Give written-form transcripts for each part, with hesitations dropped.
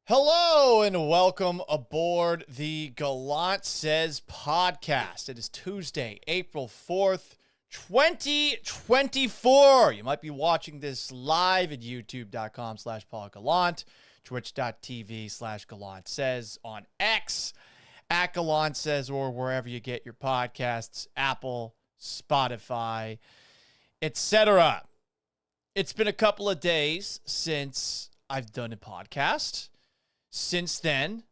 Hello and welcome aboard the Gallant Says podcast. It is Tuesday, April 4th, 2024. You might be watching this live at youtube.com/PaulGallant, twitch.tv/Gallant Says, on X, at Gallant Says, or wherever you get your podcasts, Apple, Spotify, etc. It's been a couple of days since I've done a podcast. Since then,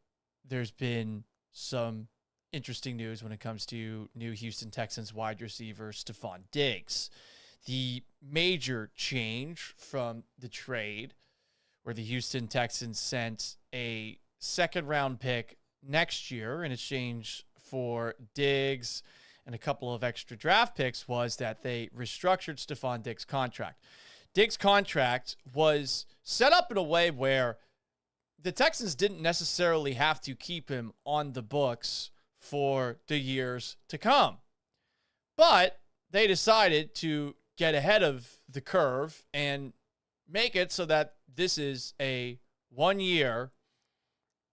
there's been some interesting news when it comes to new Houston Texans wide receiver Stefan Diggs. The major change from the trade where the Houston Texans sent a second-round pick next year in exchange for Diggs and a couple of extra draft picks was that they restructured Stefan Diggs' contract. Diggs' contract was set up in a way where the Texans didn't necessarily have to keep him on the books for the years to come. But they decided to get ahead of the curve and make it so that this is a 1 year,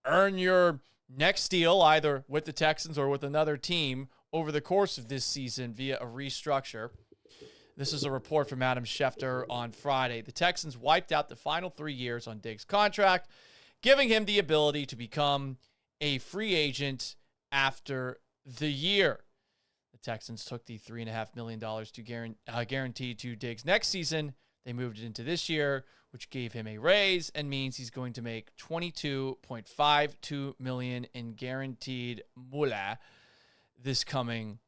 earn your next deal either with the Texans or with another team over the course of this season via a restructure. This is a report from Adam Schefter on Friday. The Texans wiped out the final 3 years on Diggs' contract, giving him the ability to become a free agent after the year. The Texans took the $3.5 million guaranteed to Diggs next season. They moved it into this year, which gave him a raise and means he's going to make $22.52 million in guaranteed moolah this coming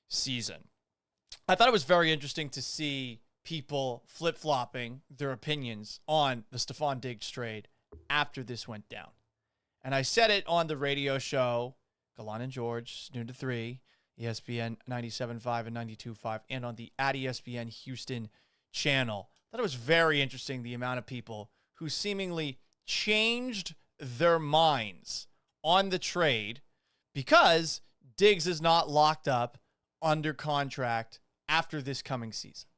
season. I thought it was very interesting to see people flip-flopping their opinions on the Stefan Diggs trade after this went down. And I said it on the radio show, Gallant and George, noon to 3, ESPN 97.5 and 92.5, and on the at ESPN Houston channel. I thought it was very interesting the amount of people who seemingly changed their minds on the trade because Diggs is not locked up under contract after this coming season.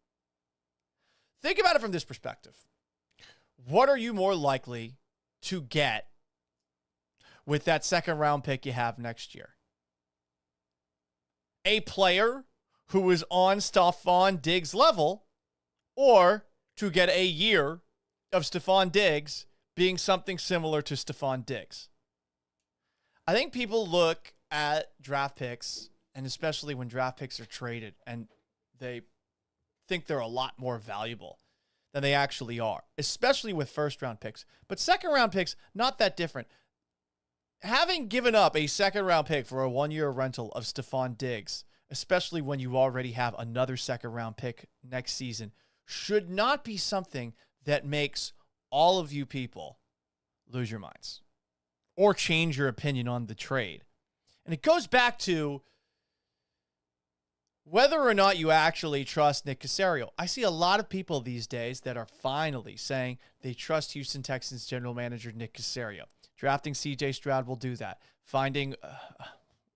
Think about it from this perspective. What are you more likely to get with that second round pick you have next year? A player who is on Stefan Diggs' level, or to get a year of Stefan Diggs being something similar to Stefan Diggs? I think people look at draft picks, and especially when draft picks are traded, and they think they're a lot more valuable than they actually are, especially with first-round picks. But second-round picks, not that different. Having given up a second-round pick for a 1-year rental of Stefan Diggs, especially when you already have another second-round pick next season, should not be something that makes all of you people lose your minds or change your opinion on the trade. And it goes back to whether or not you actually trust Nick Caserio. I see a lot of people these days that are finally saying they trust Houston Texans general manager Nick Caserio. Drafting C.J. Stroud will do that. Finding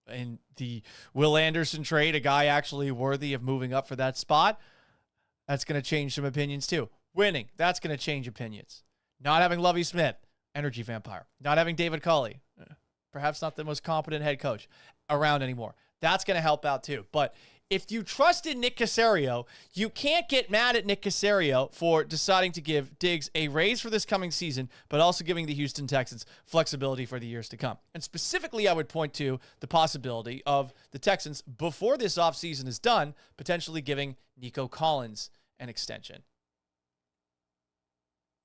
in the Will Anderson trade a guy actually worthy of moving up for that spot, that's going to change some opinions too. Winning, that's going to change opinions. Not having Lovie Smith, energy vampire. Not having David Culley, perhaps not the most competent head coach around anymore. That's going to help out too. But if you trusted Nick Caserio, you can't get mad at Nick Caserio for deciding to give Diggs a raise for this coming season, but also giving the Houston Texans flexibility for the years to come. And specifically, I would point to the possibility of the Texans, before this offseason is done, potentially giving Nico Collins an extension.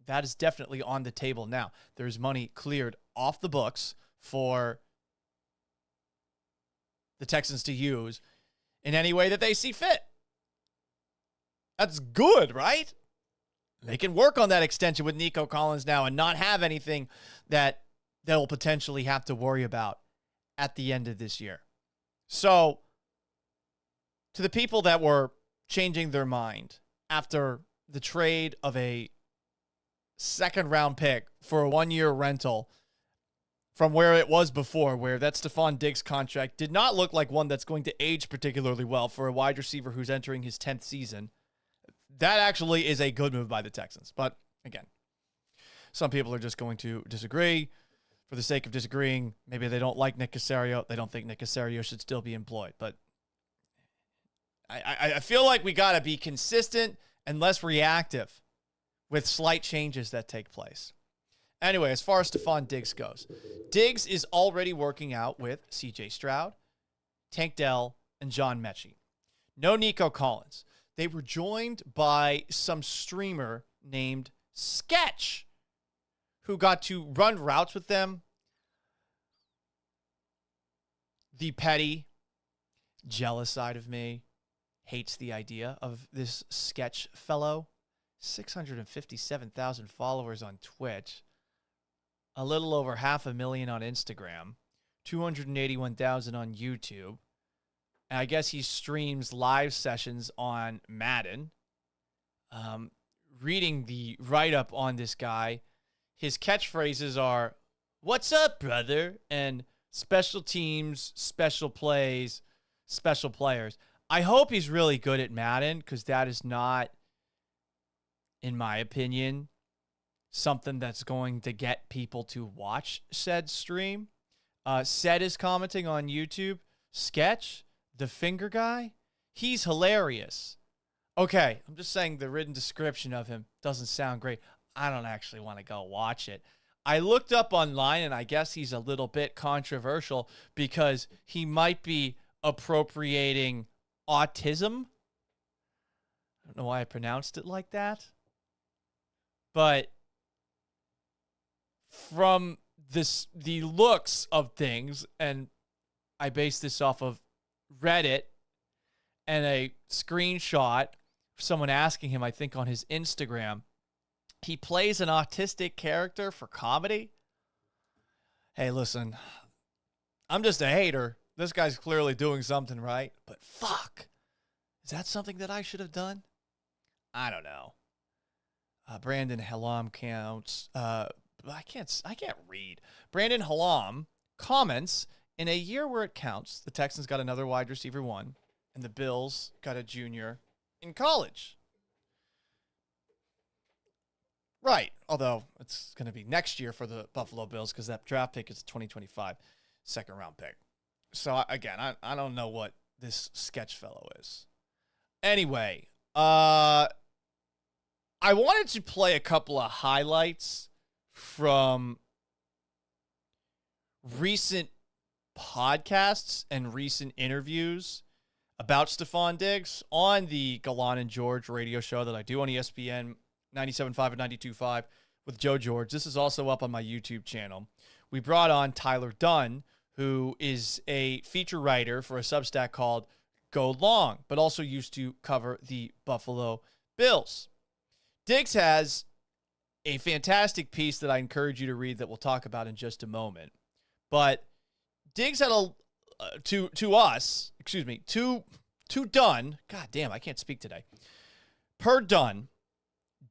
That is definitely on the table now. There's money cleared off the books for the Texans to use in any way that they see fit. That's good, right? They can work on that extension with Nico Collins now and not have anything that they'll potentially have to worry about at the end of this year. So, to the people that were changing their mind after the trade of a second-round pick for a 1-year rental from where it was before, where that Stefan Diggs contract did not look like one that's going to age particularly well for a wide receiver who's entering his 10th season, that actually is a good move by the Texans. But again, some people are just going to disagree. for the sake of disagreeing, maybe they don't like Nick Caserio. They don't think Nick Caserio should still be employed. But I feel like we got to be consistent and less reactive with slight changes that take place. Anyway, as far as Stefon Diggs goes, Diggs is already working out with C.J. Stroud, Tank Dell, and John Mechie. No Nico Collins. They were joined by some streamer named Sketch, who got to run routes with them. The petty, jealous side of me hates the idea of this Sketch fellow. 657,000 followers on Twitch. A little over 500,000 on Instagram. 281,000 on YouTube. And I guess he streams live sessions on Madden. Reading the write-up on this guy, his catchphrases are, "What's up, brother?" and "Special teams, special plays, special players." I hope he's really good at Madden, because that is not, in my opinion, something that's going to get people to watch said stream. Sed is commenting on YouTube. Sketch, the finger guy, he's hilarious. Okay, I'm just saying the written description of him doesn't sound great. I don't actually want to go watch it. I looked up online, and I guess he's a little bit controversial because he might be appropriating autism. I don't know why I pronounced it like that. But from the looks of things, and I base this off of Reddit and a screenshot of someone asking him, I think on his Instagram, he plays an autistic character for comedy. Hey, listen, I'm just a hater. This guy's clearly doing something right, but fuck, is that something that I should have done? I don't know. Brandon Halam counts. I can't read. Brandon Halam comments, in a year where it counts, the Texans got another wide receiver one, and the Bills got a junior in college. Right. Although it's going to be next year for the Buffalo Bills because that draft pick is a 2025 second round pick. So again, I don't know what this Sketch fellow is. Anyway, I wanted to play a couple of highlights from recent podcasts and recent interviews about Stefon Diggs on the Galan and George radio show that I do on ESPN 97.5 and 92.5 with Joe George. This is also up on my YouTube channel. We brought on Tyler Dunn, who is a feature writer for a Substack called Go Long, but also used to cover the Buffalo Bills. Diggs has a fantastic piece that I encourage you to read that we'll talk about in just a moment. But Diggs had to Dunn. God damn, I can't speak today. Per Dunn,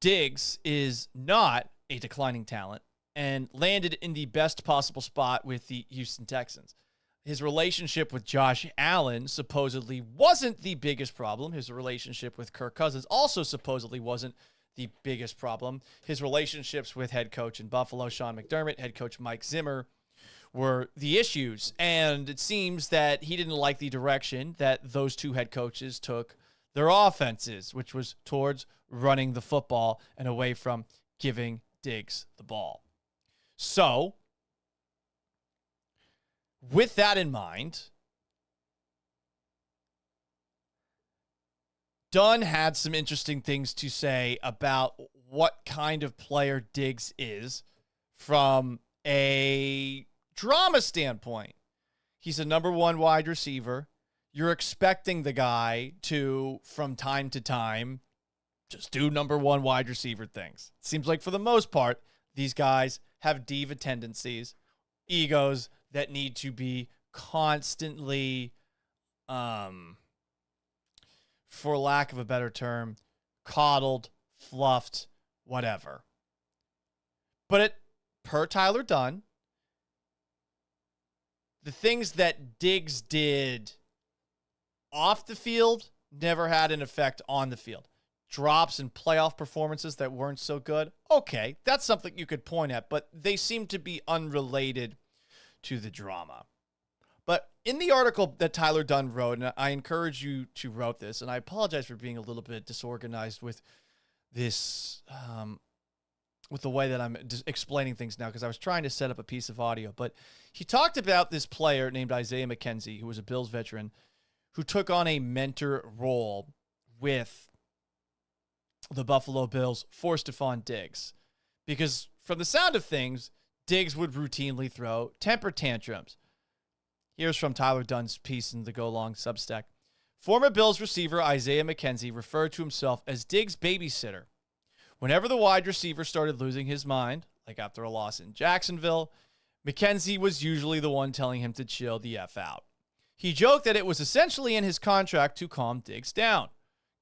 Diggs is not a declining talent and landed in the best possible spot with the Houston Texans. His relationship with Josh Allen supposedly wasn't the biggest problem. His relationship with Kirk Cousins also supposedly wasn't the biggest problem. His relationships with head coach in Buffalo, Sean McDermott, head coach Mike Zimmer, were the issues. And it seems that he didn't like the direction that those two head coaches took their offenses, which was towards running the football and away from giving Diggs the ball. So, with that in mind, Dunn had some interesting things to say about what kind of player Diggs is from a drama standpoint. He's a number one wide receiver. You're expecting the guy to, from time to time, just do number one wide receiver things. Seems like for the most part, these guys have diva tendencies, egos that need to be constantly, for lack of a better term, coddled, fluffed, whatever. But per Tyler Dunn, the things that Diggs did off the field never had an effect on the field. drops in playoff performances that weren't so good. Okay, that's something you could point at, but they seem to be unrelated to the drama. But in the article that Tyler Dunn wrote, and I encourage you to write this, and I apologize for being a little bit disorganized with this, with the way that I'm explaining things now, because I was trying to set up a piece of audio. But he talked about this player named Isaiah McKenzie, who was a Bills veteran, who took on a mentor role with the Buffalo Bills for Stefon Diggs. Because from the sound of things, Diggs would routinely throw temper tantrums. Here's from Tyler Dunn's piece in the Go Long Substack. Former Bills receiver Isaiah McKenzie referred to himself as Diggs' babysitter. Whenever the wide receiver started losing his mind, like after a loss in Jacksonville, McKenzie was usually the one telling him to chill the F out. He joked that it was essentially in his contract to calm Diggs down.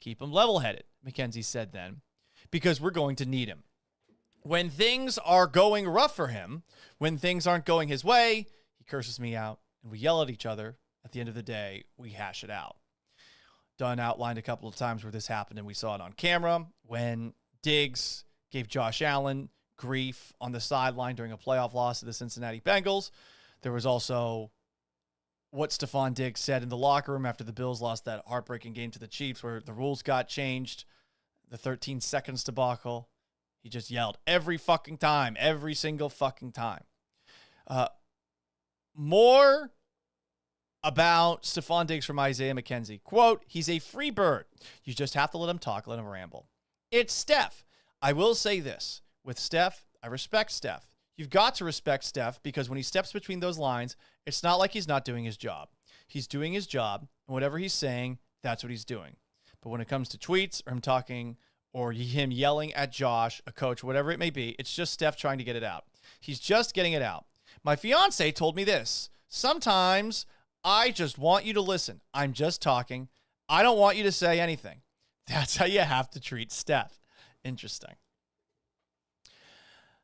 Keep him level-headed, McKenzie said then, because we're going to need him. When things are going rough for him, when things aren't going his way, he curses me out, and we yell at each other. At the end of the day, we hash it out. Dunn outlined a couple of times where this happened, and we saw it on camera when Diggs gave Josh Allen grief on the sideline during a playoff loss to the Cincinnati Bengals. There was also what Stefan Diggs said in the locker room after the Bills lost that heartbreaking game to the Chiefs where the rules got changed, the 13 seconds debacle. He just yelled every fucking time, every single fucking time. More about Stefon Diggs from Isaiah McKenzie. Quote, he's a free bird. You just have to let him talk, let him ramble. It's Steph. I will say this. With Steph, I respect Steph. You've got to respect Steph because when he steps between those lines, it's not like he's not doing his job. He's doing his job, and whatever he's saying, that's what he's doing. But when it comes to tweets or him talking or him yelling at Josh, a coach, whatever it may be, it's just Steph trying to get it out. He's just getting it out. My fiance told me this. Sometimes I just want you to listen. I'm just talking. I don't want you to say anything. That's how you have to treat Steph. Interesting.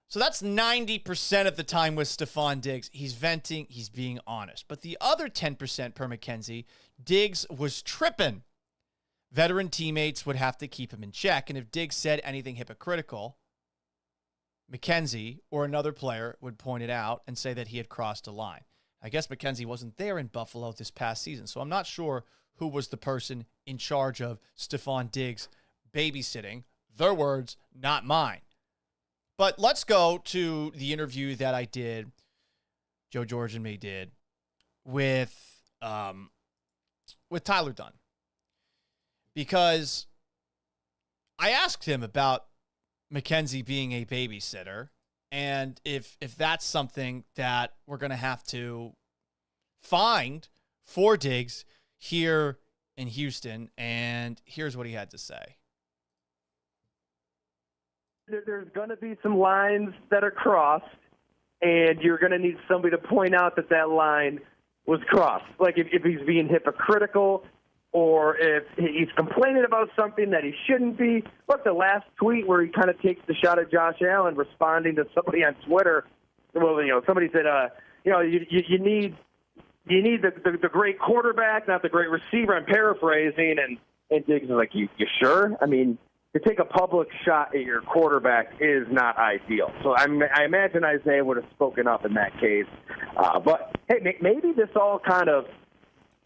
So that's 90% of the time with Stefon Diggs. He's venting. He's being honest. But the other 10% per McKenzie, Diggs was tripping. Veteran teammates would have to keep him in check. And if Diggs said anything hypocritical, McKenzie or another player would point it out and say that he had crossed a line. I guess McKenzie wasn't there in Buffalo this past season, so I'm not sure who was the person in charge of Stefon Diggs babysitting. Their words, not mine. But let's go to the interview that I did, Joe George and me did, with Tyler Dunn. Because I asked him about McKenzie being a babysitter, and if that's something that we're going to have to find for Diggs here in Houston, and here's what he had to say. There's going to be some lines that are crossed, and you're going to need somebody to point out that that line was crossed. Like if he's being hypocritical or if he's complaining about something that he shouldn't be. Look, the last tweet where he kind of takes the shot at Josh Allen responding to somebody on Twitter. Well, somebody said, you need the great quarterback, not the great receiver. I'm paraphrasing, and Diggs is like, you sure? I mean, to take a public shot at your quarterback is not ideal. So I imagine Isaiah would have spoken up in that case. But, hey, maybe this all kind of –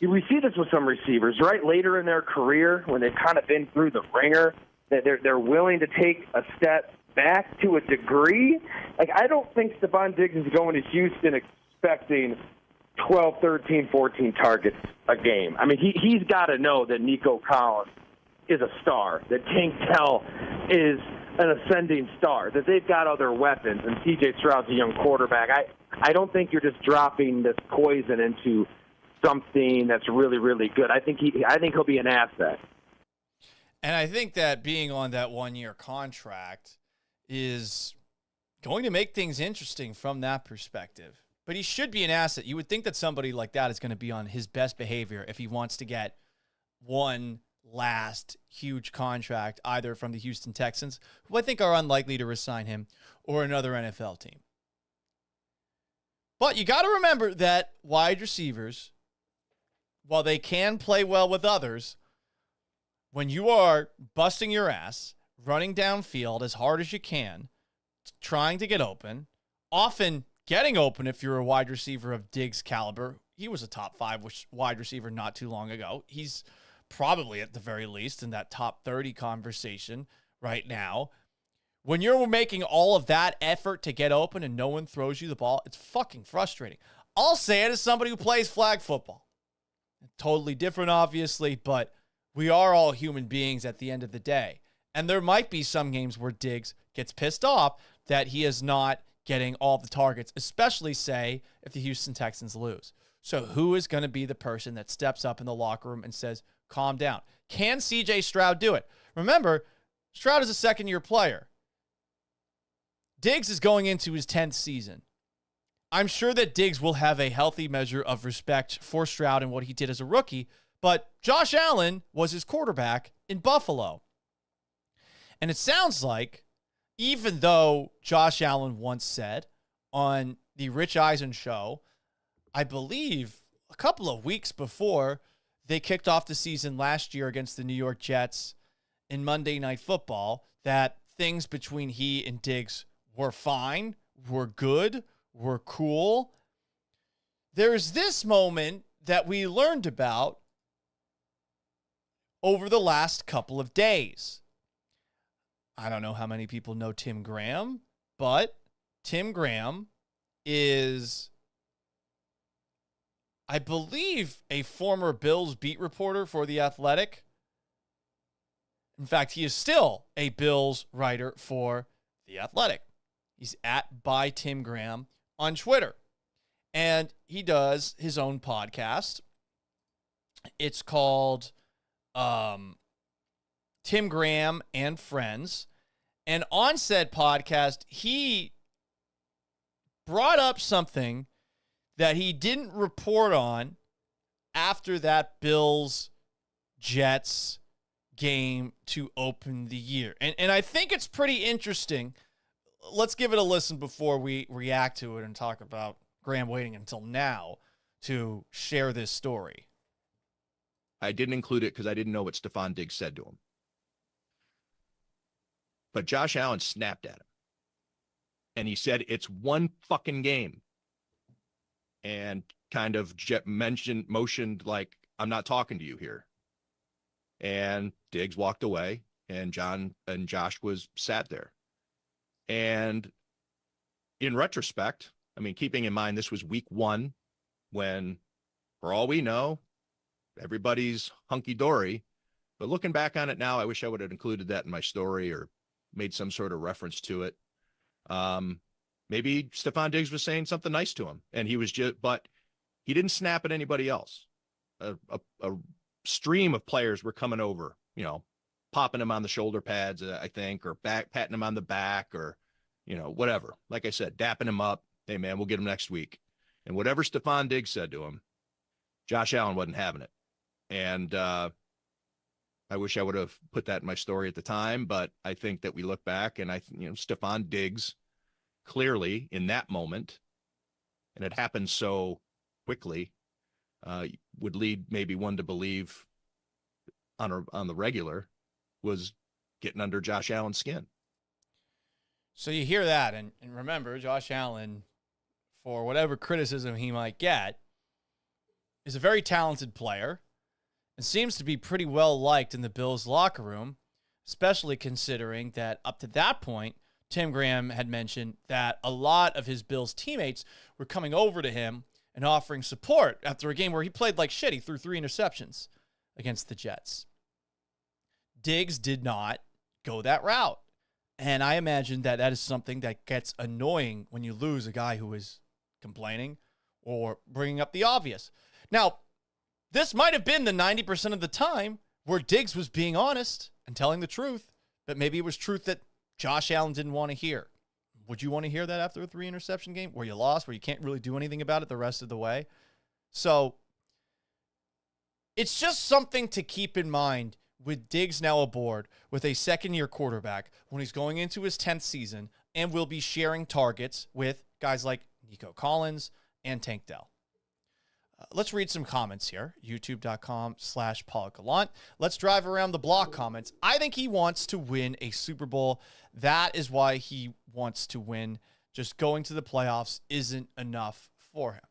we see this with some receivers, right? Later in their career when they've kind of been through the ringer, that they're willing to take a step back to a degree. Like, I don't think Stefon Diggs is going to Houston expecting 12, 13, 14 targets a game. I mean, he's got to know that Nico Collins is a star, that Tank Dell is an ascending star, that they've got other weapons, and C.J. Stroud's a young quarterback. I don't think you're just dropping this poison into something that's really, really good. I think he'll be an asset. And I think that being on that one-year contract is going to make things interesting from that perspective. But he should be an asset. You would think that somebody like that is going to be on his best behavior if he wants to get one last huge contract, either from the Houston Texans, who I think are unlikely to resign him, or another NFL team. But you got to remember that wide receivers, while they can play well with others, when you are busting your ass, running downfield as hard as you can, trying to get open, often getting open if you're a wide receiver of Diggs' caliber. He was a top 5 wide receiver not too long ago. He's probably at the very least in that top 30 conversation right now. When you're making all of that effort to get open and no one throws you the ball, it's fucking frustrating. I'll say it as somebody who plays flag football. Totally different, obviously, but we are all human beings at the end of the day. And there might be some games where Diggs gets pissed off that he is not getting all the targets, especially, say, if the Houston Texans lose. So who is going to be the person that steps up in the locker room and says, calm down? Can C.J. Stroud do it? Remember, Stroud is a second-year player. Diggs is going into his 10th season. I'm sure that Diggs will have a healthy measure of respect for Stroud and what he did as a rookie, but Josh Allen was his quarterback in Buffalo. And it sounds like, even though Josh Allen once said on the Rich Eisen show, I believe a couple of weeks before they kicked off the season last year against the New York Jets in Monday Night Football, that things between he and Diggs were fine, were good, were cool. There's this moment that we learned about over the last couple of days. I don't know how many people know Tim Graham, but Tim Graham is, I believe, a former Bills beat reporter for The Athletic. In fact, he is still a Bills writer for The Athletic. He's at by Tim Graham on Twitter. And he does his own podcast. It's called Tim Graham and Friends. And on said podcast, he brought up something that he didn't report on after that Bills-Jets game to open the year. And I think it's pretty interesting. Let's give it a listen before we react to it and talk about Graham waiting until now to share this story. I didn't include it because I didn't know what Stefan Diggs said to him. But Josh Allen snapped at him. And he said, it's one fucking game. And kind of motioned like, I'm not talking to you here. And Diggs walked away, and Josh was sat there. And in retrospect, I mean, keeping in mind this was week 1, when, for all we know, everybody's hunky-dory. But looking back on it now, I wish I would have included that in my story or made some sort of reference to it. Maybe Stefan Diggs was saying something nice to him, and he was but he didn't snap at anybody else. A stream of players were coming over, popping him on the shoulder pads, I think, or patting him on the back, or, whatever. Like I said, dapping him up. Hey, man, we'll get him next week. And whatever Stefan Diggs said to him, Josh Allen wasn't having it. And I wish I would have put that in my story at the time, but I think that we look back and Stefan Diggs clearly in that moment, and it happened so quickly, would lead maybe one to believe on the regular was getting under Josh Allen's skin. So you hear that, and remember, Josh Allen, for whatever criticism he might get, is a very talented player and seems to be pretty well liked in the Bills locker room, especially considering that up to that point, Tim Graham had mentioned that a lot of his Bills teammates were coming over to him and offering support after a game where he played like shit. He threw 3 interceptions against the Jets. Diggs did not go that route. And I imagine that is something that gets annoying when you lose a guy who is complaining or bringing up the obvious. Now, this might have been the 90% of the time where Diggs was being honest and telling the truth, but maybe it was truth that Josh Allen didn't want to hear. Would you want to hear that after a 3 interception game where you lost, where you can't really do anything about it the rest of the way? So it's just something to keep in mind with Diggs now aboard with a second-year quarterback when he's going into his 10th season and will be sharing targets with guys like Nico Collins and Tank Dell. Let's read some comments here. YouTube.com/Paul Gallant. Let's drive around the block comments. I think he wants to win a Super Bowl. That is why he wants to win. Just going to the playoffs isn't enough for him.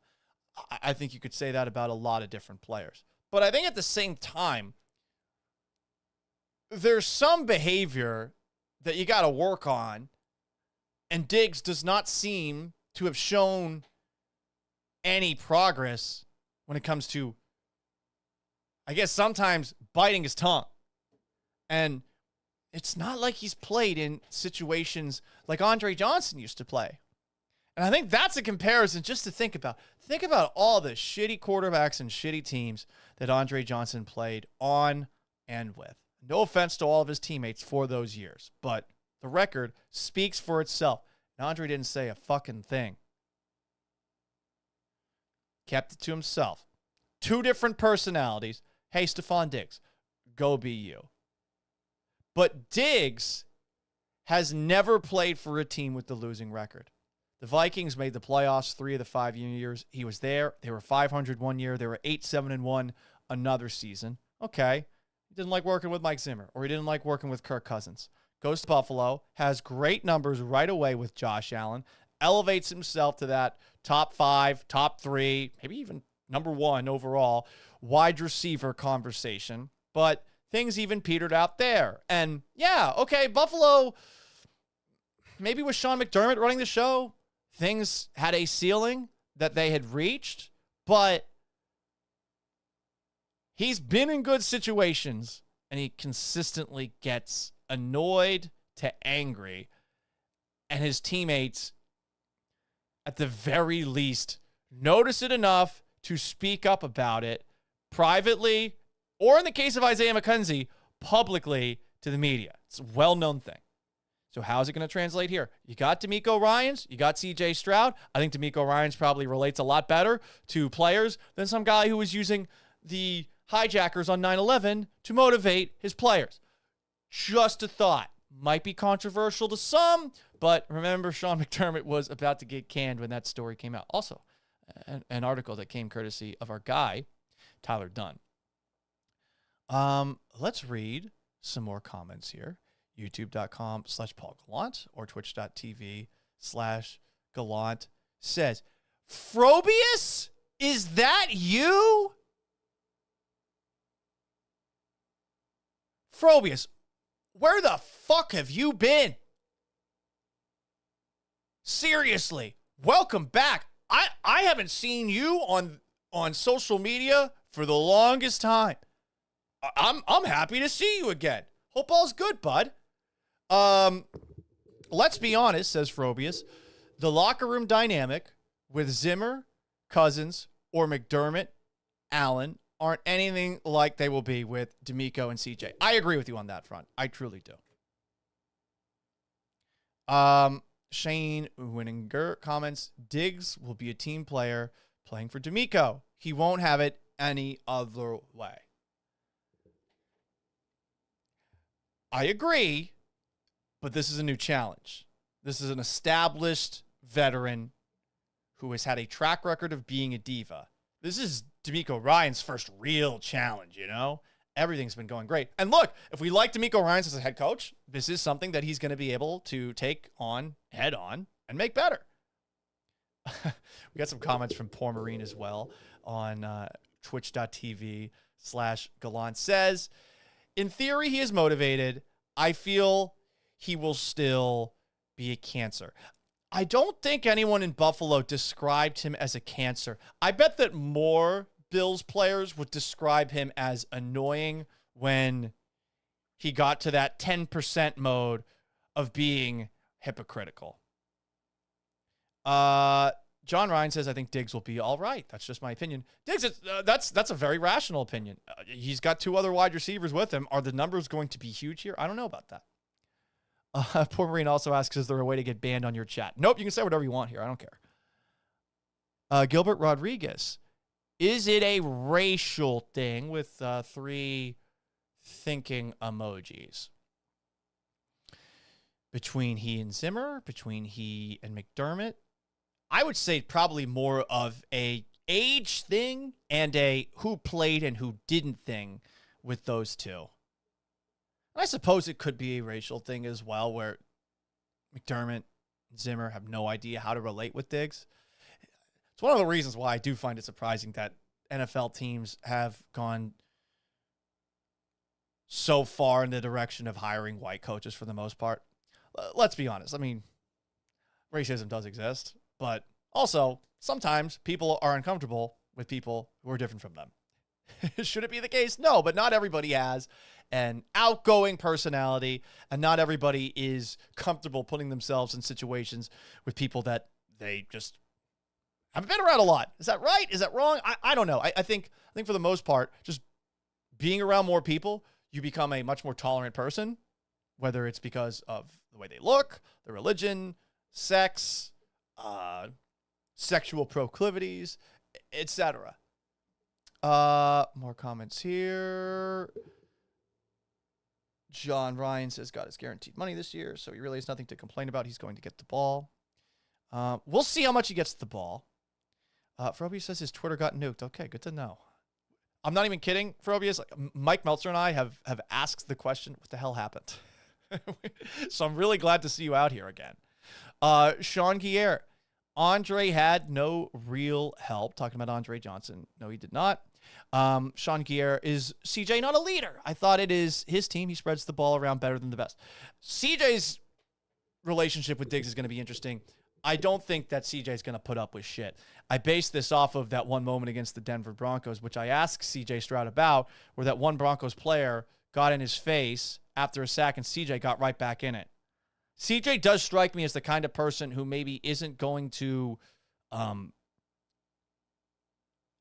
I think you could say that about a lot of different players. But I think at the same time, there's some behavior that you got to work on, and Diggs does not seem to have shown any progress when it comes to, I guess, sometimes biting his tongue. And it's not like he's played in situations like Andre Johnson used to play. And I think that's a comparison just to think about. Think about all the shitty quarterbacks and shitty teams that Andre Johnson played on and with. No offense to all of his teammates for those years, but the record speaks for itself. And Andre didn't say a fucking thing. Kept it to himself. 2 different personalities. Hey, Stefan Diggs, go be you. But Diggs has never played for a team with the losing record. The Vikings made the playoffs 3 of the 5 years he was there. They were 500 one year. They were 8-7-1 another season. Okay. He didn't like working with Mike Zimmer, or he didn't like working with Kirk Cousins. Goes to Buffalo, has great numbers right away with Josh Allen, elevates himself to that top 5, top 3, maybe even number 1 overall wide receiver conversation. But things even petered out there. And yeah, okay, Buffalo, maybe with Sean McDermott running the show, things had a ceiling that they had reached, but he's been in good situations, and he consistently gets annoyed to angry, and his teammates, at the very least, notice it enough to speak up about it privately, or in the case of Isaiah McKenzie, publicly to the media. It's a well-known thing. So how's it going to translate here? You got DeMeco Ryans, you got CJ Stroud. I think DeMeco Ryans probably relates a lot better to players than some guy who was using the hijackers on 9/11 to motivate his players. Just a thought. Might be controversial to some, but remember, Sean McDermott was about to get canned when that story came out. Also, an article that came courtesy of our guy, Tyler Dunn. Let's read some more comments here. YouTube.com/Paul Gallant or Twitch.tv/Gallant says, Frobius, is that you? Frobius, where the fuck have you been? Seriously, welcome back. I haven't seen you on social media for the longest time. I'm happy to see you again. Hope all's good, bud. Let's be honest, says Frobius. The locker room dynamic with Zimmer, Cousins, or McDermott, Allen aren't anything like they will be with DeMeco and CJ. I agree with you on that front. I truly do. Shane Winninger comments, Diggs will be a team player playing for DeMeco. He won't have it any other way. I agree, but this is a new challenge. This is an established veteran who has had a track record of being a diva. This is DeMeco Ryans' first real challenge, you know? Everything's been going great. And look, if we like DeMeco Ryans as a head coach, this is something that he's going to be able to take on head on and make better. We got some comments from Poor Marine as well on twitch.tv/Gallant says, in theory, he is motivated. I feel he will still be a cancer. I don't think anyone in Buffalo described him as a cancer. I bet that more Bills players would describe him as annoying when he got to that 10% mode of being hypocritical. John Ryan says, I think Diggs will be all right. That's just my opinion. Diggs, that's a very rational opinion. He's got 2 other wide receivers with him. Are the numbers going to be huge here? I don't know about that. Poor Marine also asks, is there a way to get banned on your chat? Nope, you can say whatever you want here. I don't care. Gilbert Rodriguez. Is it a racial thing with 3 thinking emojis? Between he and Zimmer, between he and McDermott? I would say probably more of a age thing and a who played and who didn't thing with those two. And I suppose it could be a racial thing as well, where McDermott and Zimmer have no idea how to relate with Diggs. It's one of the reasons why I do find it surprising that NFL teams have gone so far in the direction of hiring white coaches for the most part. Let's be honest. I mean, racism does exist, but also sometimes people are uncomfortable with people who are different from them. Should it be the case? No, but not everybody has an outgoing personality, and not everybody is comfortable putting themselves in situations with people that they just haven't been around a lot. Is that right? Is that wrong? I don't know. I think for the most part, just being around more people, you become a much more tolerant person, whether it's because of the way they look, their religion, sex, sexual proclivities, etc. More comments here. John Ryan says got his guaranteed money this year, so he really has nothing to complain about. He's going to get the ball. We'll see how much he gets the ball. Frobius says his Twitter got nuked. Okay, good to know. I'm not even kidding, Frobius. Like, Mike Meltzer and I have asked the question, what the hell happened? So I'm really glad to see you out here again. Sean Guerre. Andre had no real help. Talking about Andre Johnson. No, he did not. Sean Guerre, is CJ not a leader? I thought it is his team. He spreads the ball around better than the best. CJ's relationship with Diggs is going to be interesting. I don't think that CJ is going to put up with shit. I base this off of that one moment against the Denver Broncos, which I asked CJ Stroud about, where that one Broncos player got in his face after a sack and CJ got right back in it. CJ does strike me as the kind of person who maybe isn't going to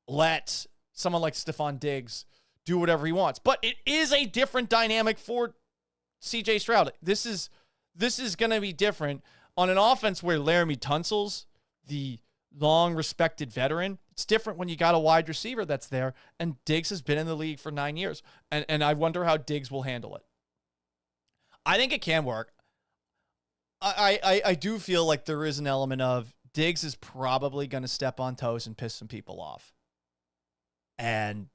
let someone like Stefan Diggs do whatever he wants. But it is a different dynamic for CJ Stroud. This is going to be different on an offense where Laramie Tunsil's the long-respected veteran. It's different when you got a wide receiver that's there, and Diggs has been in the league for 9 years. And I wonder how Diggs will handle it. I think it can work. I do feel like there is an element of Diggs is probably going to step on toes and piss some people off. And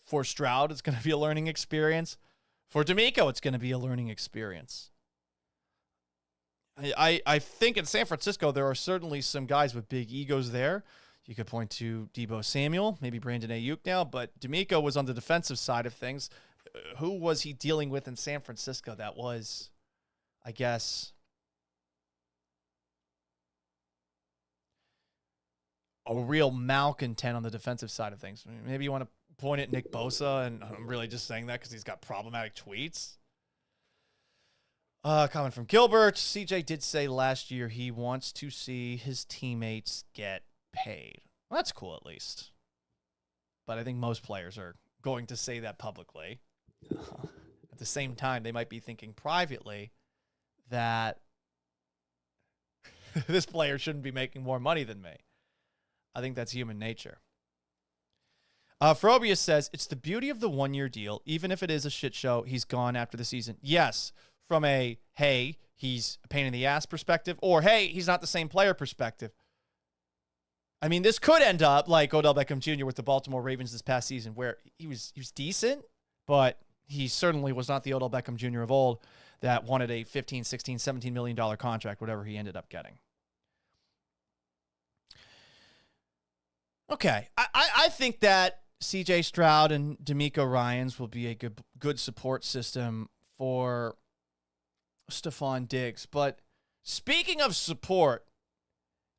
for Stroud, it's going to be a learning experience. For D'Amico, it's going to be a learning experience. I think in San Francisco, there are certainly some guys with big egos there. You could point to Deebo Samuel, maybe Brandon Ayuk now, but D'Amico was on the defensive side of things. Who was he dealing with in San Francisco that was, I guess, a real malcontent on the defensive side of things? Maybe you want to point at Nick Bosa, and I'm really just saying that because he's got problematic tweets. Comment from Gilbert. CJ did say last year he wants to see his teammates get paid. Well, that's cool at least. But I think most players are going to say that publicly. At the same time, they might be thinking privately that this player shouldn't be making more money than me. I think that's human nature. Frobius says, it's the beauty of the one-year deal. Even if it is a shit show, he's gone after the season. Yes, from a, hey, he's a pain in the ass perspective, or, hey, he's not the same player perspective. I mean, this could end up like Odell Beckham Jr. with the Baltimore Ravens this past season, where he was decent, but he certainly was not the Odell Beckham Jr. of old that wanted a $15, $16, $17 million contract, whatever he ended up getting. Okay, I think that CJ Stroud and D'Amico Ryans will be a good support system for Stefan Diggs. But speaking of support,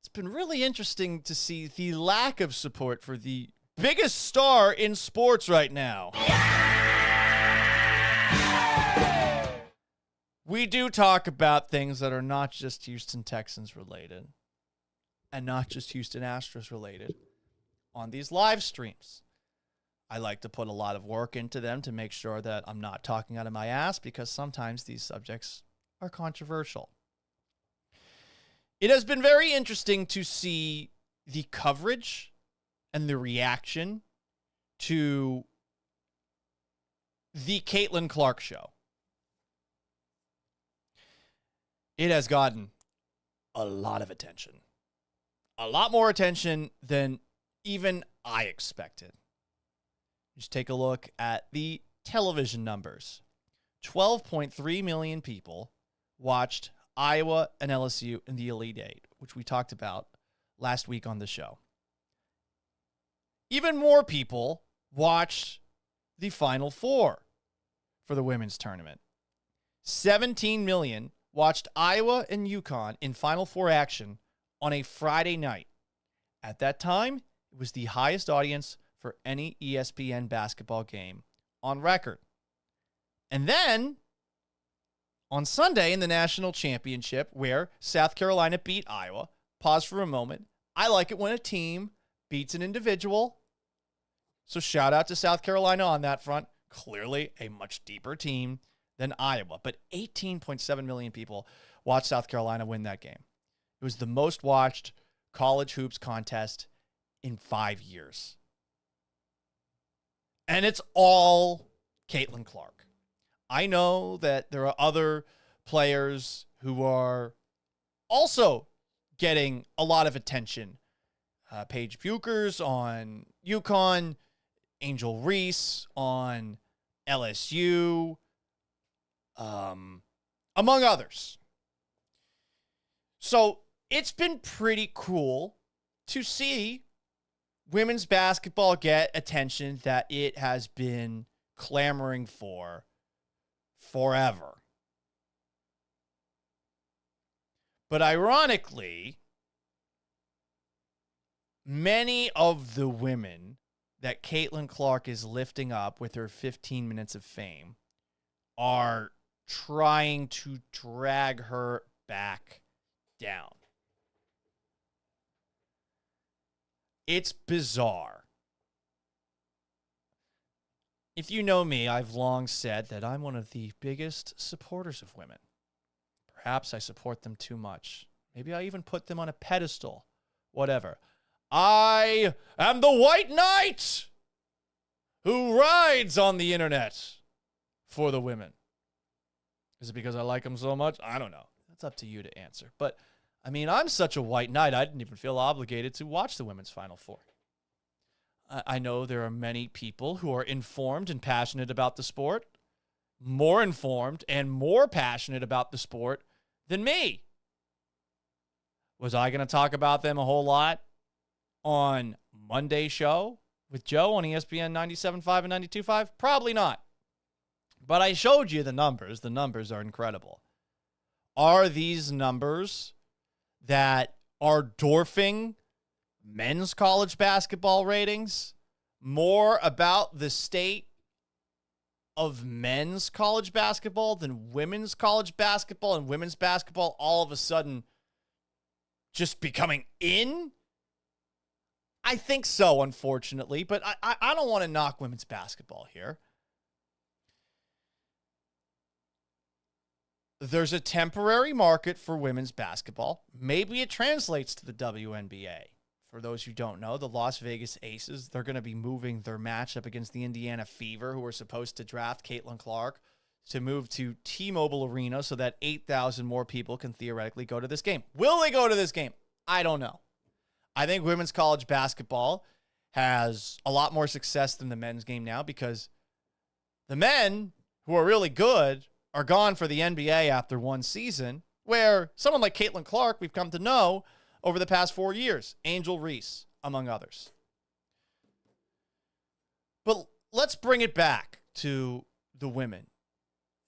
it's been really interesting to see the lack of support for the biggest star in sports right now. We do talk about things that are not just Houston Texans related and not just Houston Astros related on these live streams. I like to put a lot of work into them to make sure that I'm not talking out of my ass, because sometimes these subjects are controversial. It has been very interesting to see the coverage and the reaction to the Caitlyn Clark show. It has gotten a lot of attention. a lot more attention than even I expected. Just take a look at the television numbers. 12.3 million people watched Iowa and LSU in the Elite Eight, which we talked about last week on the show. Even more people watched the Final Four for the women's tournament. 17 million watched Iowa and UConn in Final Four action on a Friday night. At that time, it was the highest audience for any ESPN basketball game on record. And then, on Sunday in the national championship, where South Carolina beat Iowa, pause for a moment. I like it when a team beats an individual. So shout out to South Carolina on that front. Clearly a much deeper team than Iowa. But 18.7 million people watched South Carolina win that game. It was the most watched college hoops contest in 5 years. And it's all Caitlyn Clark. I know that there are other players who are also getting a lot of attention. Paige Buchers on UConn, Angel Reese on LSU, among others. So it's been pretty cool to see women's basketball get attention that it has been clamoring for forever. But ironically, many of the women that Caitlyn Clark is lifting up with her 15 minutes of fame are trying to drag her back down. It's bizarre. If you know me, I've long said that I'm one of the biggest supporters of women. Perhaps I support them too much. Maybe I even put them on a pedestal. Whatever. I am the white knight who rides on the internet for the women. Is it because I like them so much? I don't know. That's up to you to answer. But, I mean, I'm such a white knight, I didn't even feel obligated to watch the women's Final Four. I know there are many people who are informed and passionate about the sport, more informed and more passionate about the sport than me. Was I going to talk about them a whole lot on Monday's show with Joe on ESPN 97.5 and 92.5? Probably not. But I showed you the numbers. The numbers are incredible. Are these numbers that are dwarfing men's college basketball ratings more about the state of men's college basketball than women's college basketball, and women's basketball all of a sudden just becoming in? I think so, unfortunately, but I don't want to knock women's basketball here. There's a temporary market for women's basketball. Maybe it translates to the WNBA. For those who don't know, the Las Vegas Aces, they're going to be moving their matchup against the Indiana Fever, who are supposed to draft Caitlyn Clark, to move to T-Mobile Arena so that 8,000 more people can theoretically go to this game. Will they go to this game? I don't know. I think women's college basketball has a lot more success than the men's game now because the men who are really good are gone for the NBA after one season, where someone like Caitlyn Clark, we've come to know over the past 4 years, Angel Reese, among others. But let's bring it back to the women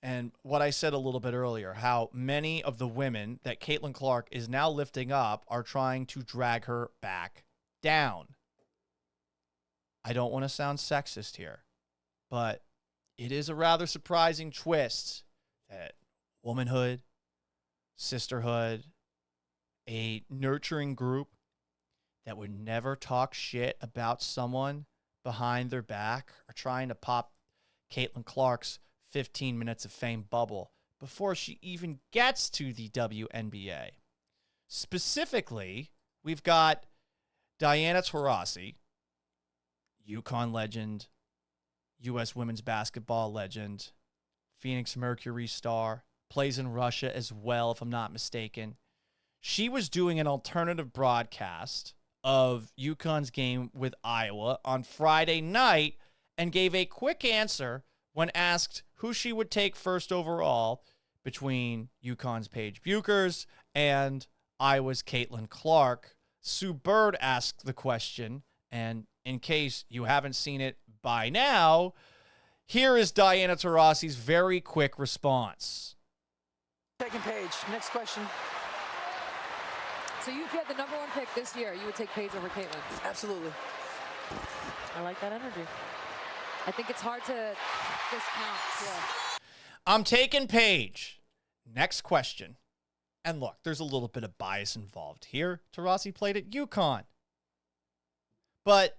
and what I said a little bit earlier, how many of the women that Caitlyn Clark is now lifting up are trying to drag her back down. I don't want to sound sexist here, but it is a rather surprising twist that womanhood, sisterhood, a nurturing group that would never talk shit about someone behind their back are trying to pop Caitlyn Clark's 15 minutes of fame bubble before she even gets to the WNBA. Specifically, we've got Diana Taurasi, UConn legend, U.S. women's basketball legend, Phoenix Mercury star, plays in Russia as well, if I'm not mistaken. She was doing an alternative broadcast of UConn's game with Iowa on Friday night and gave a quick answer when asked who she would take first overall between UConn's Paige Buchers and Iowa's Caitlyn Clark. Sue Bird asked the question, and in case you haven't seen it by now, here is Diana Taurasi's very quick response. Second page. Next question. So if you had the number 1 pick this year, you would take Paige over Caitlyn? Absolutely. I like that energy. I think it's hard to discount. Yeah. I'm taking Paige. Next question. And look, there's a little bit of bias involved here. Taurasi played at UConn. But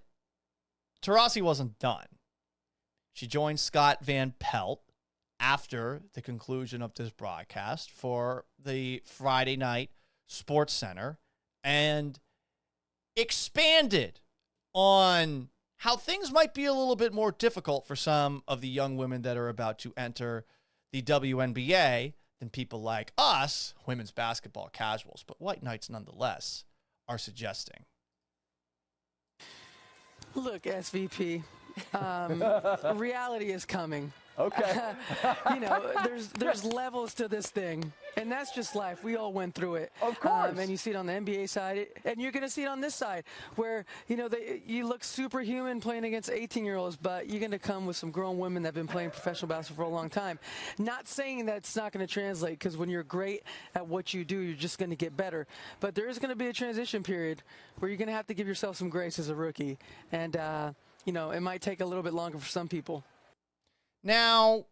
Taurasi wasn't done. She joined Scott Van Pelt after the conclusion of this broadcast for the Friday night Sports Center and expanded on how things might be a little bit more difficult for some of the young women that are about to enter the WNBA than people like us, women's basketball casuals, but white knights nonetheless, are suggesting. Look, SVP, reality is coming. Okay. There's levels to this thing, and that's just life. We all went through it. Of course. And you see it on the NBA side, and you're going to see it on this side, where, you look superhuman playing against 18-year-olds, but you're going to come with some grown women that have been playing professional basketball for a long time. Not saying that it's not going to translate, because when you're great at what you do, you're just going to get better. But there is going to be a transition period where you're going to have to give yourself some grace as a rookie. And, it might take a little bit longer for some people. Now,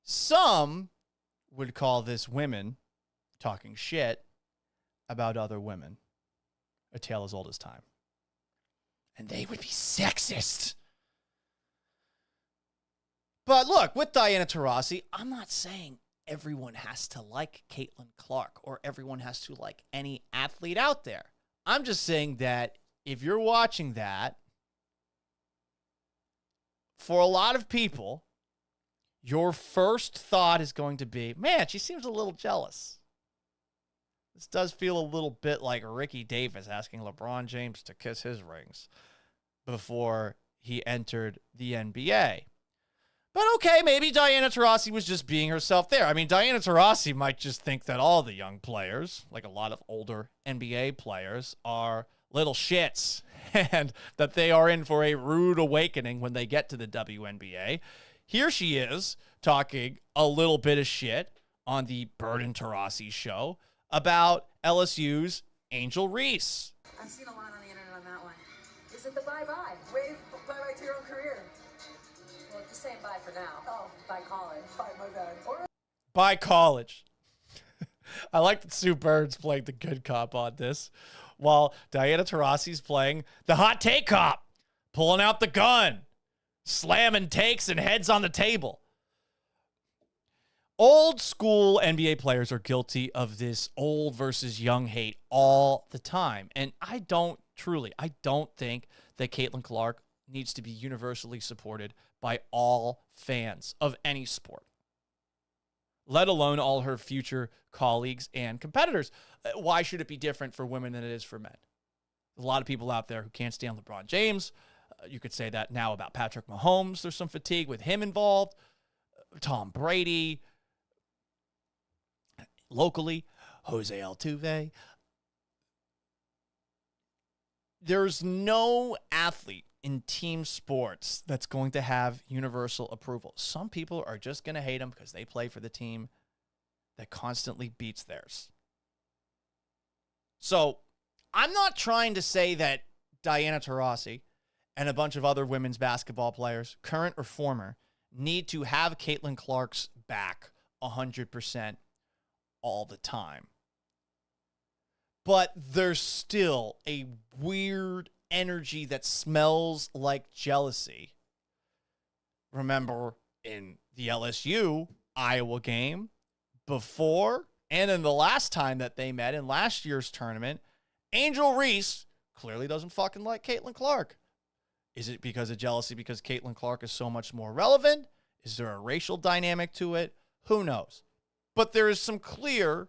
some would call this women talking shit about other women. A tale as old as time. And they would be sexist. But look, with Diana Taurasi, I'm not saying everyone has to like Caitlyn Clark or everyone has to like any athlete out there. I'm just saying that if you're watching that, for a lot of people, your first thought is going to be, man, she seems a little jealous. This does feel a little bit like Ricky Davis asking LeBron James to kiss his rings before he entered the NBA. But okay, maybe Diana Taurasi was just being herself there. I mean, Diana Taurasi might just think that all the young players, like a lot of older NBA players, are little shits and that they are in for a rude awakening when they get to the WNBA. Here she is talking a little bit of shit on the Bird and Taurasi show about LSU's Angel Reese. I've seen a lot on the internet on that one. Is it the bye-bye? Wave bye-bye to your own career. Well, just saying bye for now. Oh, bye college. Bye, my bad. Bye college. I like that Sue Bird's playing the good cop on this, while Diana Taurasi's playing the hot take cop, pulling out the gun, slamming takes and heads on the table. Old school NBA players are guilty of this old versus young hate all the time. And I don't think that Caitlyn Clark needs to be universally supported by all fans of any sport, let alone all her future colleagues and competitors. Why should it be different for women than it is for men? There's a lot of people out there who can't stand LeBron James. You could say that now about Patrick Mahomes. There's some fatigue with him involved. Tom Brady. Locally, Jose Altuve. There's no athlete in team sports that's going to have universal approval. Some people are just going to hate them because they play for the team that constantly beats theirs. So I'm not trying to say that Diana Taurasi and a bunch of other women's basketball players, current or former, need to have Caitlyn Clark's back 100% all the time. But there's still a weird energy that smells like jealousy. Remember in the LSU Iowa game before and in the last time that they met in last year's tournament, Angel Reese clearly doesn't fucking like Caitlyn Clark. Is it because of jealousy because Caitlyn Clark is so much more relevant? Is there a racial dynamic to it? Who knows? But there is some clear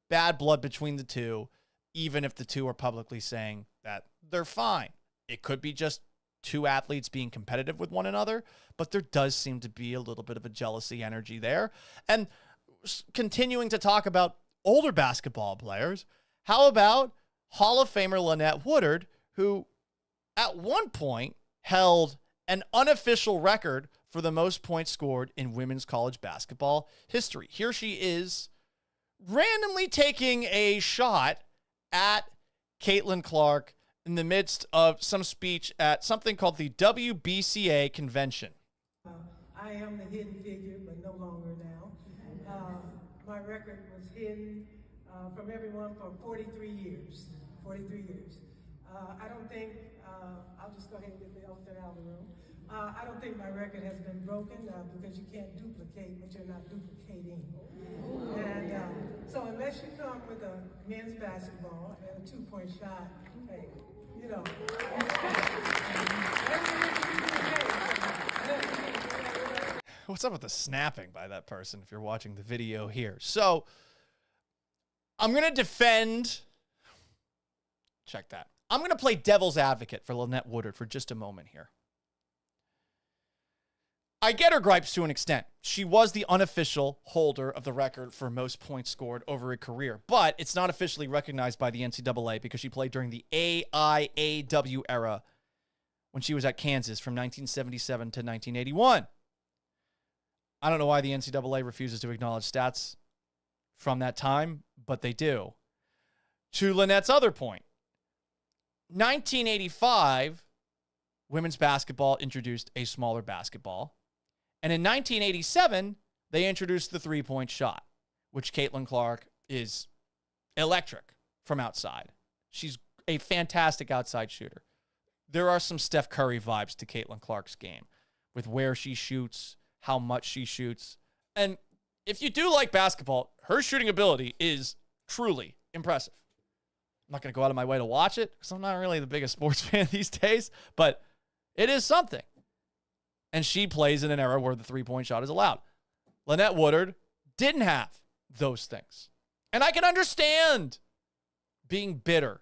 bad blood between the two, even if the two are publicly saying that they're fine. It could be just two athletes being competitive with one another, but there does seem to be a little bit of a jealousy energy there. And continuing to talk about older basketball players, how about Hall of Famer Lynette Woodard, who at one point held an unofficial record for the most points scored in women's college basketball history. Here she is randomly taking a shot at Caitlyn Clark in the midst of some speech at something called the WBCA convention. I am the hidden figure, but no longer now. My record was hidden from everyone for 43 years. 43 years. I don't think, I'll just go ahead and get the elephant out of the room. I don't think my record has been broken because you can't duplicate what you're not duplicating. And so unless you come with a men's basketball and a two-point shot, hey, you know. What's up with the snapping by that person if you're watching the video here? So I'm going to defend. Check that. I'm going to play devil's advocate for Lynette Woodard for just a moment here. I get her gripes to an extent. She was the unofficial holder of the record for most points scored over a career, but it's not officially recognized by the NCAA because she played during the AIAW era when she was at Kansas from 1977 to 1981. I don't know why the NCAA refuses to acknowledge stats from that time, but they do. To Lynette's other point, 1985, women's basketball introduced a smaller basketball. And in 1987, they introduced the three-point shot, which Caitlyn Clark is electric from outside. She's a fantastic outside shooter. There are some Steph Curry vibes to Caitlyn Clark's game with where she shoots, how much she shoots. And if you do like basketball, her shooting ability is truly impressive. I'm not going to go out of my way to watch it because I'm not really the biggest sports fan these days, but it is something. And she plays in an era where the three-point shot is allowed. Lynette Woodard didn't have those things. And I can understand being bitter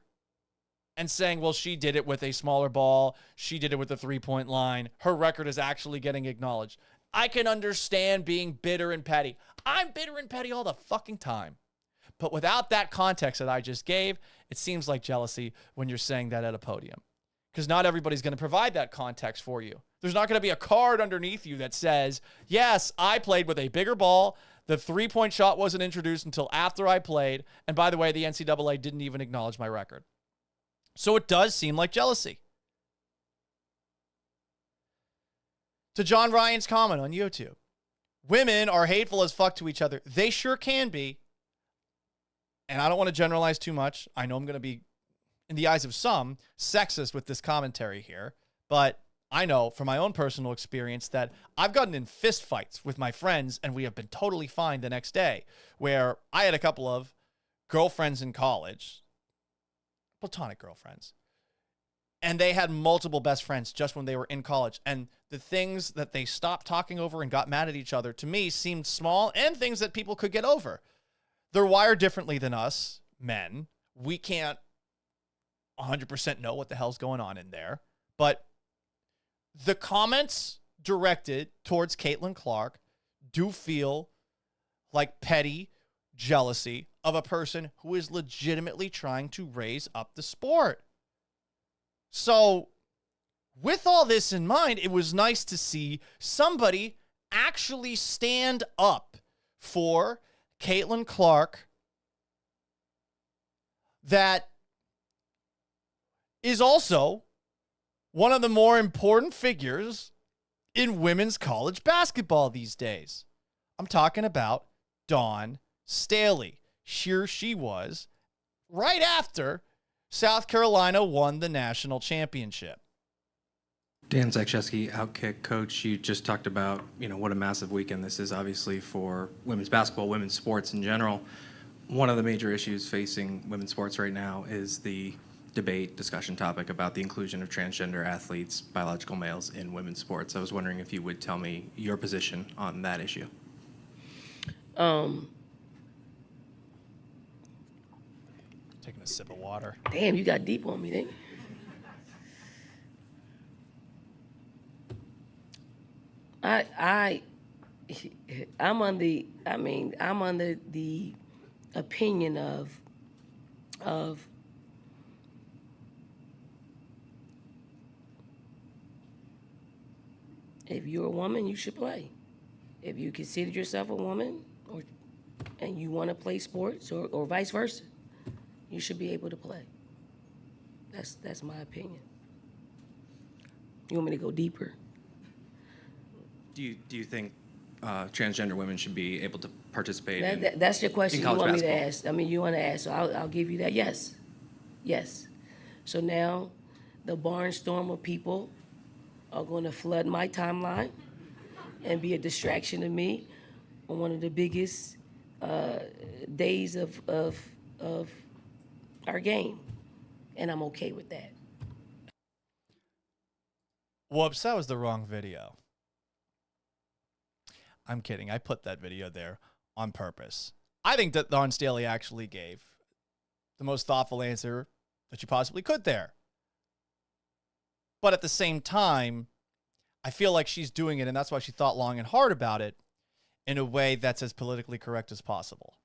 and saying, well, she did it with a smaller ball. She did it with the three-point line. Her record is actually getting acknowledged. I can understand being bitter and petty. I'm bitter and petty all the fucking time. But without that context that I just gave, it seems like jealousy when you're saying that at a podium. Because not everybody's going to provide that context for you. There's not going to be a card underneath you that says, yes, I played with a bigger ball. The three-point shot wasn't introduced until after I played. And by the way, the NCAA didn't even acknowledge my record. So it does seem like jealousy. To John Ryan's comment on YouTube, women are hateful as fuck to each other. They sure can be. And I don't want to generalize too much. I know I'm going to be, in the eyes of some, sexist with this commentary here. But I know from my own personal experience that I've gotten in fist fights with my friends and we have been totally fine the next day. Where I had a couple of girlfriends in college, platonic girlfriends, and they had multiple best friends just when they were in college. And the things that they stopped talking over and got mad at each other, to me, seemed small and things that people could get over. They're wired differently than us, men. We can't 100% know what the hell's going on in there. But the comments directed towards Caitlyn Clark do feel like petty jealousy of a person who is legitimately trying to raise up the sport. So, with all this in mind, it was nice to see somebody actually stand up for Caitlyn Clark that is also one of the more important figures in women's college basketball these days. I'm talking about Dawn Staley. Here she was right after South Carolina won the national championship. Dan Zakrzewski, Outkick coach, you just talked about, what a massive weekend this is obviously for women's basketball, women's sports in general. One of the major issues facing women's sports right now is the discussion topic about the inclusion of transgender athletes, biological males in women's sports. I was wondering if you would tell me your position on that issue. Taking a sip of water. Damn, you got deep on me, didn't you? I'm under the opinion of if you're a woman, you should play. If you consider yourself a woman and you want to play sports or vice versa, you should be able to play. That's my opinion. You want me to go deeper? Do you think transgender women should be able to participate That's your question in you college want basketball? me to ask. I mean, you want to ask, so I'll give you that. Yes. So now the barnstorm of people are going to flood my timeline and be a distraction to me on one of the biggest days of our game. And I'm okay with that. Whoops, that was the wrong video. I'm kidding. I put that video there on purpose. I think that Dawn Staley actually gave the most thoughtful answer that you possibly could there. But at the same time, I feel like she's doing it, and that's why she thought long and hard about it, in a way that's as politically correct as possible.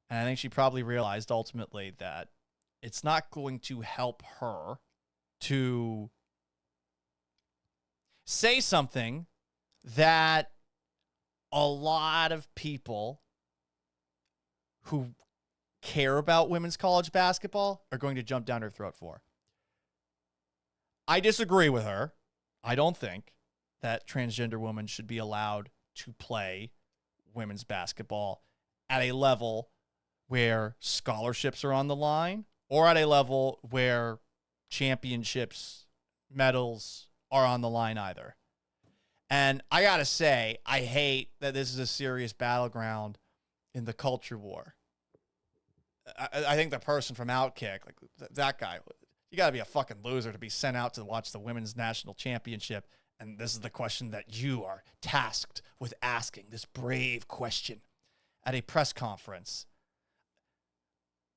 And I think she probably realized ultimately that it's not going to help her to say something that a lot of people who care about women's college basketball are going to jump down her throat for. I disagree with her. I don't think that transgender women should be allowed to play women's basketball at a level where scholarships are on the line or at a level where championships, medals are on the line either. And I got to say, I hate that this is a serious battleground in the culture war. I think the person from Outkick, like that guy, you got to be a fucking loser to be sent out to watch the women's national championship. And this is the question that you are tasked with asking, this brave question at a press conference.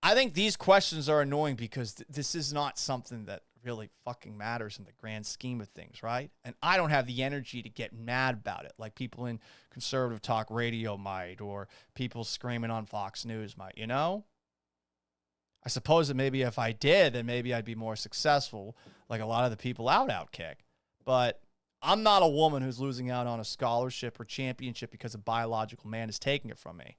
I think these questions are annoying because this is not something that really fucking matters in the grand scheme of things, right? And I don't have the energy to get mad about it like people in conservative talk radio might, or people screaming on Fox News might, you know? I suppose that maybe if I did, then maybe I'd be more successful like a lot of the people Outkick. But I'm not a woman who's losing out on a scholarship or championship because a biological man is taking it from me.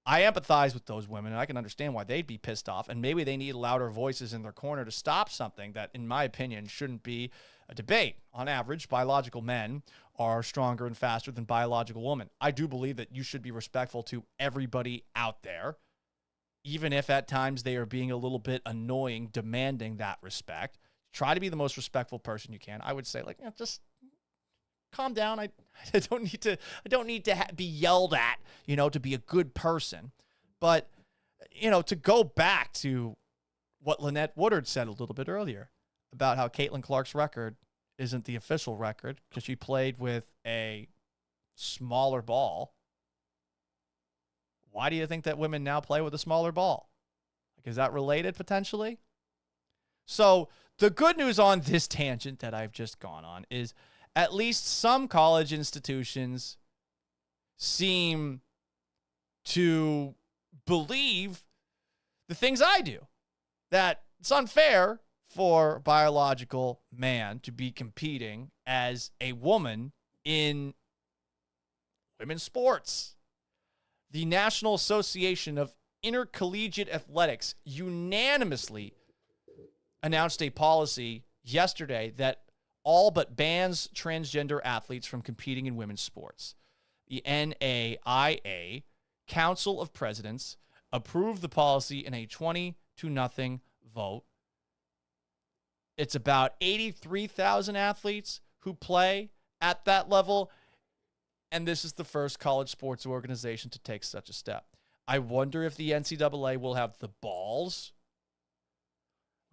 I empathize with those women, and I can understand why they'd be pissed off, and maybe they need louder voices in their corner to stop something that, in my opinion, shouldn't be a debate. On average, biological men are stronger and faster than biological women. I do believe that you should be respectful to everybody out there, even if at times they are being a little bit annoying, demanding that respect. Try to be the most respectful person you can. I would say, like, just calm down. I don't need to be yelled at, to be a good person. But, to go back to what Lynette Woodard said a little bit earlier about how Caitlyn Clark's record isn't the official record because she played with a smaller ball. Why do you think that women now play with a smaller ball? Like, is that related potentially? So the good news on this tangent that I've just gone on is at least some college institutions seem to believe the things I do, that it's unfair for a biological man to be competing as a woman in women's sports. The National Association of Intercollegiate Athletics unanimously announced a policy yesterday that all but bans transgender athletes from competing in women's sports. The NAIA Council of Presidents approved the policy in a 20-0 vote. It's about 83,000 athletes who play at that level, and this is the first college sports organization to take such a step. I wonder if the NCAA will have the balls.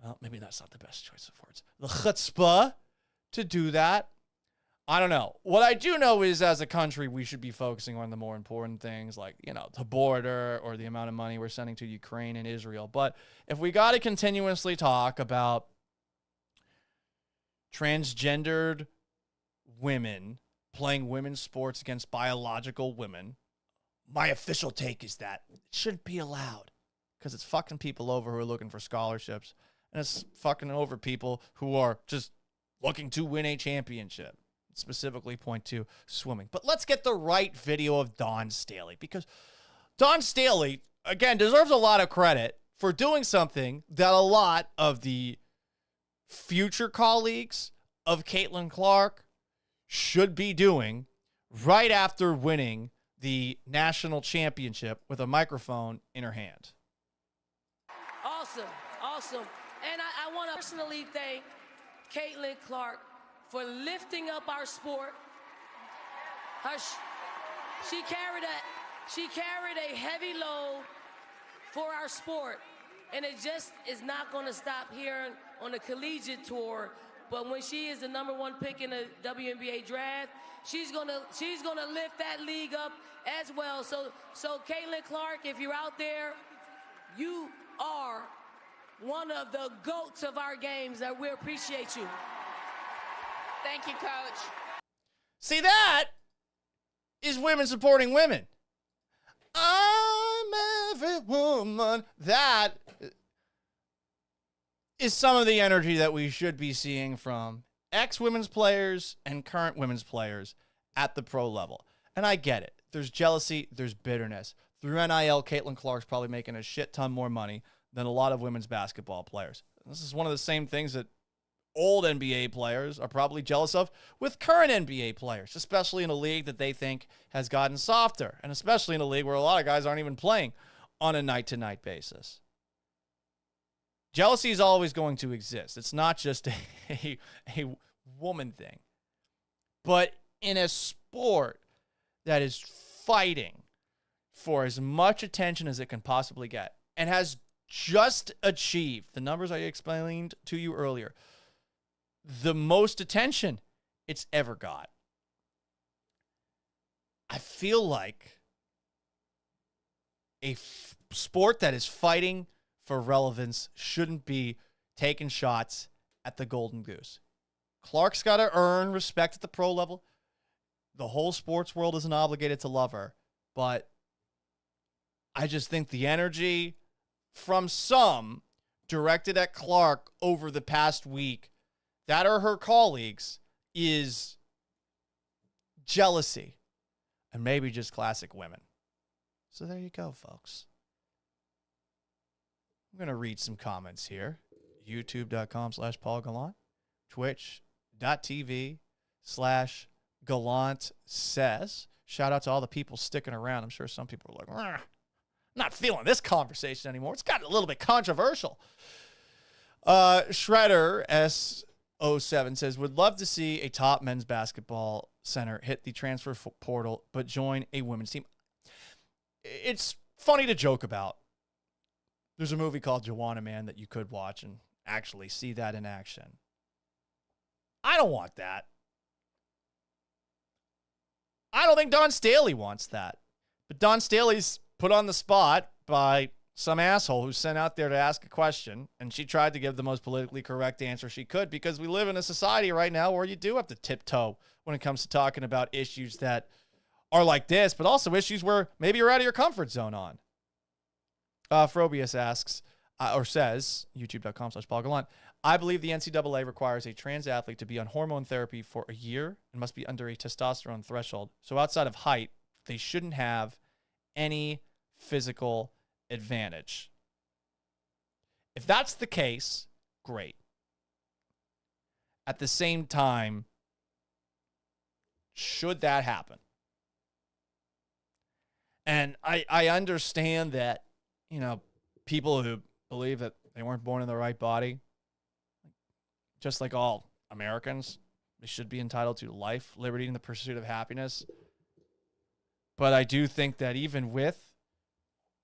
Well, maybe that's not the best choice of words. The chutzpah to do that. I don't know. What I do know is as a country, we should be focusing on the more important things like, the border or the amount of money we're sending to Ukraine and Israel. But if we got to continuously talk about transgendered women playing women's sports against biological women, my official take is that it shouldn't be allowed because it's fucking people over who are looking for scholarships, and it's fucking over people who are just looking to win a championship. Specifically point to swimming. But let's get the right video of Dawn Staley, because Dawn Staley, again, deserves a lot of credit for doing something that a lot of the future colleagues of Caitlyn Clark should be doing right after winning the national championship with a microphone in her hand. Awesome. And I want to personally thank Caitlyn Clark for lifting up our sport. She carried a heavy load for our sport, and it just is not going to stop here on the collegiate tour. But when she is the number 1 pick in the WNBA draft, she's gonna lift that league up as well. So Caitlyn Clark, if you're out there, you are one of the GOATs of our games, that we appreciate you. Thank you, Coach. See, that is women supporting women. I'm every woman. That is some of the energy that we should be seeing from ex-women's players and current women's players at the pro level. And I get it. There's jealousy. There's bitterness. Through NIL, Caitlyn Clark's probably making a shit ton more money than a lot of women's basketball players. This is one of the same things that old NBA players are probably jealous of with current NBA players, especially in a league that they think has gotten softer, and especially in a league where a lot of guys aren't even playing on a night-to-night basis. Jealousy is always going to exist. It's not just a woman thing. But in a sport that is fighting for as much attention as it can possibly get and has just achieved the numbers I explained to you earlier, the most attention it's ever got, I feel like a sport that is fighting for relevance shouldn't be taking shots at the golden goose. Clark's got to earn respect at the pro level. The whole sports world isn't obligated to love her, but I just think the energy from some directed at Clark over the past week that are her colleagues is jealousy and maybe just classic women. So there you go, folks. I'm going to read some comments here. YouTube.com/Paul Gallant. Twitch.tv/Gallant says. Shout out to all the people sticking around. I'm sure some people are like, not feeling this conversation anymore. It's gotten a little bit controversial. Shredder S07 says, would love to see a top men's basketball center hit the transfer portal, but join a women's team. It's funny to joke about. There's a movie called Joanna Man that you could watch and actually see that in action. I don't want that. I don't think Dawn Staley wants that. But Dawn Staley's put on the spot by some asshole who's sent out there to ask a question, and she tried to give the most politically correct answer she could, because we live in a society right now where you do have to tiptoe when it comes to talking about issues that are like this, but also issues where maybe you're out of your comfort zone on. Frobius asks, or says, youtube.com/Paul Gallant, I believe the NCAA requires a trans athlete to be on hormone therapy for a year and must be under a testosterone threshold. So outside of height, they shouldn't have any physical advantage. If that's the case, great. At the same time, should that happen? And I understand that, people who believe that they weren't born in the right body, just like all Americans, they should be entitled to life, liberty, and the pursuit of happiness. But I do think that even with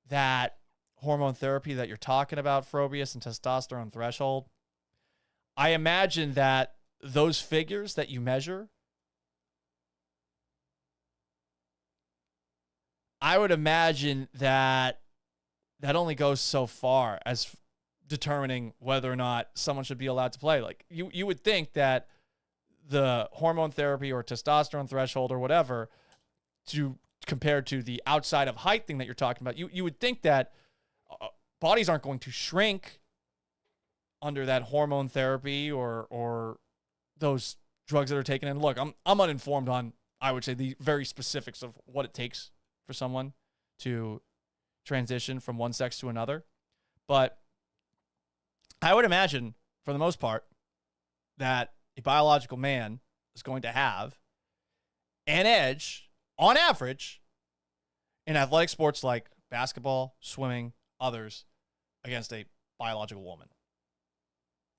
that hormone therapy that you're talking about, Frobius, and testosterone threshold, I imagine that those figures that you measure I would imagine that only goes so far as determining whether or not someone should be allowed to play. Like you would think that the hormone therapy or testosterone threshold or whatever, compared to the outside of height thing that you're talking about, you would think that bodies aren't going to shrink under that hormone therapy or those drugs that are taken. And look, I'm uninformed on, I would say, the very specifics of what it takes for someone to transition from one sex to another. But I would imagine, for the most part, that a biological man is going to have an edge, on average, in athletic sports like basketball, swimming, others, against a biological woman.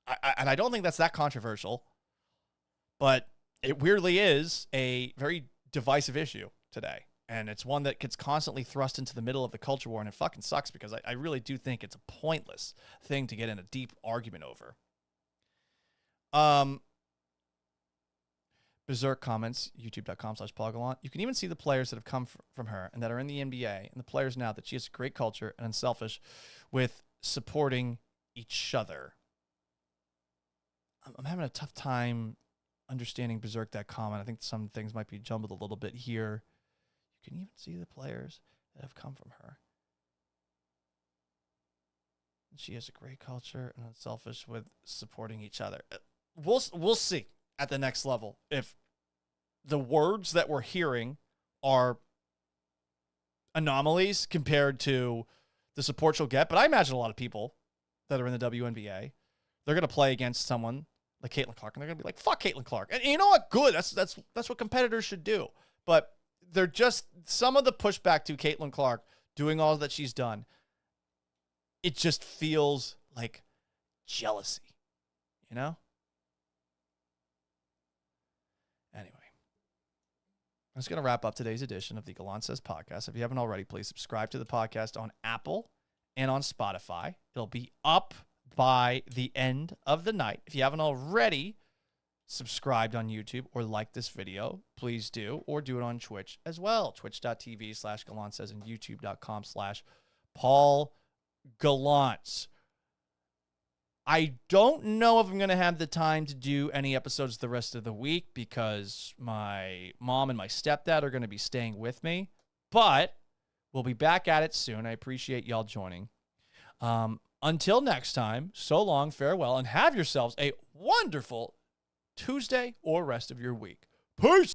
And I don't think that's that controversial, but it weirdly is a very divisive issue today. And it's one that gets constantly thrust into the middle of the culture war, and it fucking sucks because I really do think it's a pointless thing to get in a deep argument over. Berserk comments, youtube.com/Poggalont. You can even see the players that have come from her and that are in the NBA, and the players now, that she has a great culture and unselfish with supporting each other. I'm having a tough time understanding Berserk, that comment. I think some things might be jumbled a little bit here. You can even see the players that have come from her. She has a great culture and unselfish with supporting each other. We'll see at the next level if the words that we're hearing are anomalies compared to the support she'll get. But I imagine a lot of people that are in the WNBA, they're going to play against someone like Caitlyn Clark, and they're going to be like, fuck Caitlyn Clark. And you know what? Good. That's what competitors should do. But they're just, some of the pushback to Caitlyn Clark doing all that she's done, it just feels like jealousy, you know? Anyway, I'm just going to wrap up today's edition of the Gallant Says podcast. If you haven't already, please subscribe to the podcast on Apple and on Spotify. It'll be up by the end of the night. If you haven't already subscribed on YouTube or liked this video, please do, or do it on Twitch as well. Twitch.tv/GallantSays and YouTube.com/Paul Gallant. I don't know if I'm going to have the time to do any episodes the rest of the week because my mom and my stepdad are going to be staying with me, but we'll be back at it soon. I appreciate y'all joining. Until next time, so long, farewell, and have yourselves a wonderful Tuesday or rest of your week. Peace!